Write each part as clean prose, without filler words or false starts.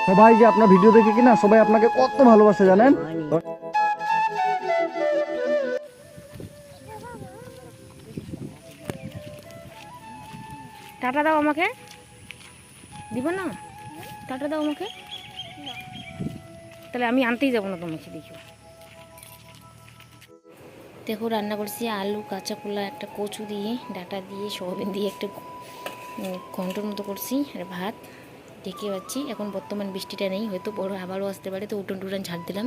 সবাই যে আপনার ভিডিও দেখে কিনা সবাই আপনাকে কত ভালোবাসে জানেন। টাটা দাও আমাকে, দিব না? টাটা দাও আমাকে, তাহলে আমি আনতেই যাবো না তোমাকে। দেখো দেখো রান্না করছি আলু, কাঁচা কলা, একটা কচু দিয়ে, ডাটা দিয়ে, সয়াবিন দিয়ে একটা ঘন্টর মতো করছি, আর ভাত ডেকে পাচ্ছি। এখন বর্তমান বৃষ্টিটা নেই, হয়তো বড় আবারও আসতে পারে, তো উঠোন টুটান ঝাড় দিলাম।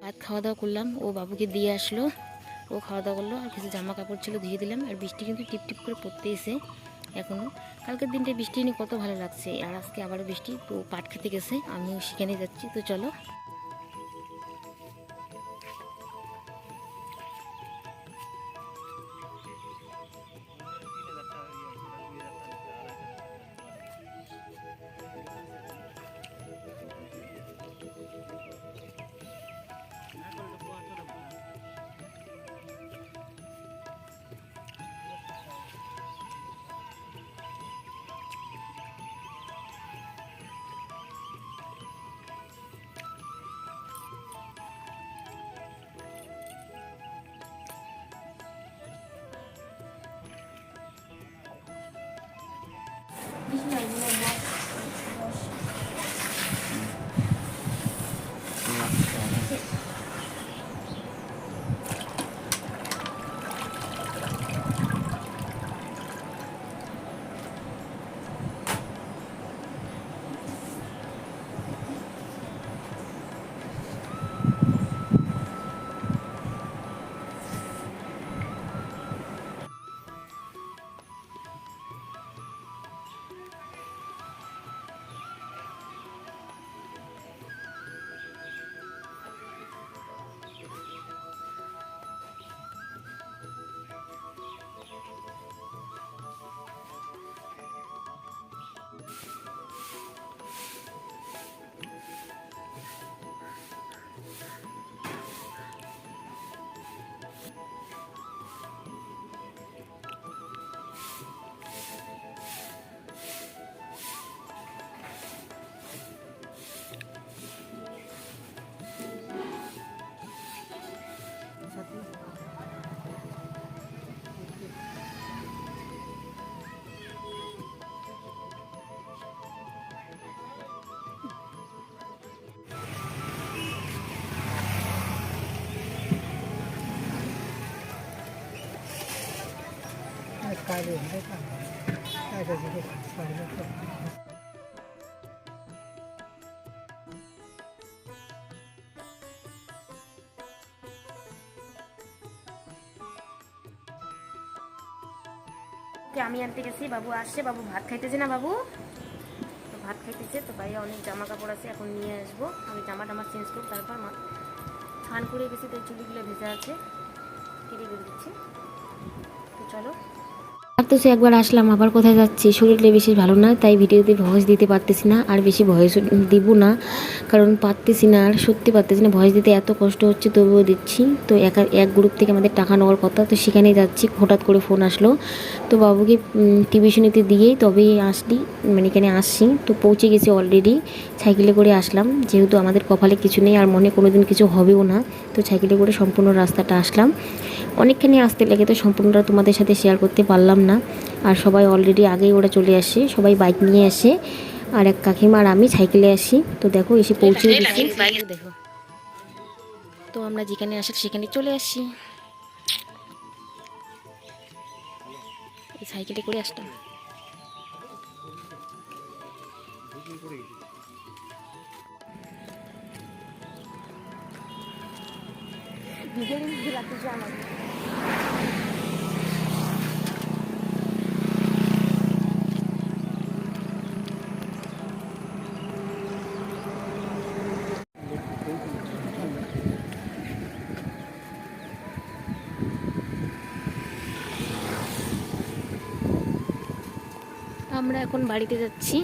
ভাত খাওয়া দাওয়া করলাম, ও বাবুকে দিয়ে আসলো, ও খাওয়া দাওয়া করলো, আর কিছু জামা কাপড় ছিল ধুয়ে দিলাম। আর বৃষ্টি কিন্তু টিপ টিপ করে পড়তে এসে এখনও। কালকের দিনটা বৃষ্টি নিয়ে কত ভালো লাগছে, আর আজকে আবারও বৃষ্টি। তো পাট খেতে গেছে, আমিও সেখানে যাচ্ছি, তো চলো। আমি আনতে গেছি, বাবু আসছে, বাবু ভাত খাইতেছে না, বাবু তো ভাত খাইতেছে। তো বাইরে অনেক জামা কাপড় আছে, এখন নিয়ে আসবো। আমি জামা টামা চেঞ্জ করবো, তারপর স্নান করে গেছি, তাই চুলগুলো ভেজা আছে, কেটে বের দিচ্ছি। তো চলো। তো সে একবার আসলাম, আবার কোথায় যাচ্ছি, শরীরটা বেশি ভালো না, তাই ভিডিওতে ভয়েস দিতে পারতেছি না, আর বেশি ভয়েস দিব না, কারণ পারতেছি না, আর সত্যি পারতেছি না ভয়েস দিতে, এত কষ্ট হচ্ছে, তবুও দিচ্ছি। তো এক গ্রুপ থেকে আমাদের টাকা নেওয়ার কথা, তো সেখানেই যাচ্ছি। হঠাৎ করে ফোন আসলো, তো বাবুকে টিউশনিতে দিয়েই তবেই আসলি, মানে এখানে আসছি। তো পৌঁছে গেছি অলরেডি, সাইকেলে করে আসলাম, যেহেতু আমাদের কপালে কিছু নেই, আর মনে কোনো দিন কিছু হবেও না। তো সাইকেলে করে সম্পূর্ণ রাস্তাটা আসলাম, অনেকখানি আসতে লেগে, তো সম্পূর্ণটা তোমাদের সাথে শেয়ার করতে পারলাম না। আর সবাই অলরেডি আগেই ওরা চলে আসে, সবাই বাইক নিয়ে আসে, আর এক কাকিমা আর আমি সাইকেলে আসি। তো দেখো এসে পৌঁছে গেছি, দেখো। তো আমরা যেখানে আসি সেখানে চলে আসি, এই সাইকেলে করে আসতাম। ভিজে দিলা কিছু আমাকে। আমরা এখন বাড়িতে যাচ্ছি।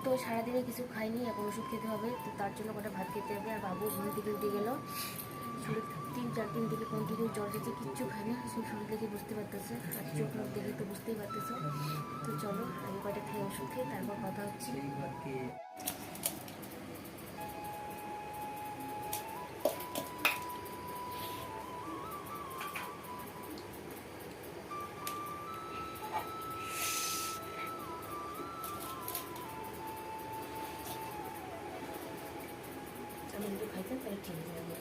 তো সারাদিনে কিছু খাইনি, এখন ওষুধ খেতে হবে, তো তার জন্য কটা ভাত খেতে হবে। আর বাবু ঘুম থেকে উঠে গেল, শরীর 3-4 দিন থেকে কন্টিনিউ জ্বর দিচ্ছে, কিচ্ছু খাইনি, শুধু শরীর দেখে বুঝতে পারতেছে, আর চোখ মুখ দেখে তো বুঝতেই পারতেছে। তো চলো আগে কটা খেয়ে ওষুধ খেয়ে তারপর কথা হচ্ছে। আমি যদি খাইতেন তাহলে ঠিক হয়ে যাবে।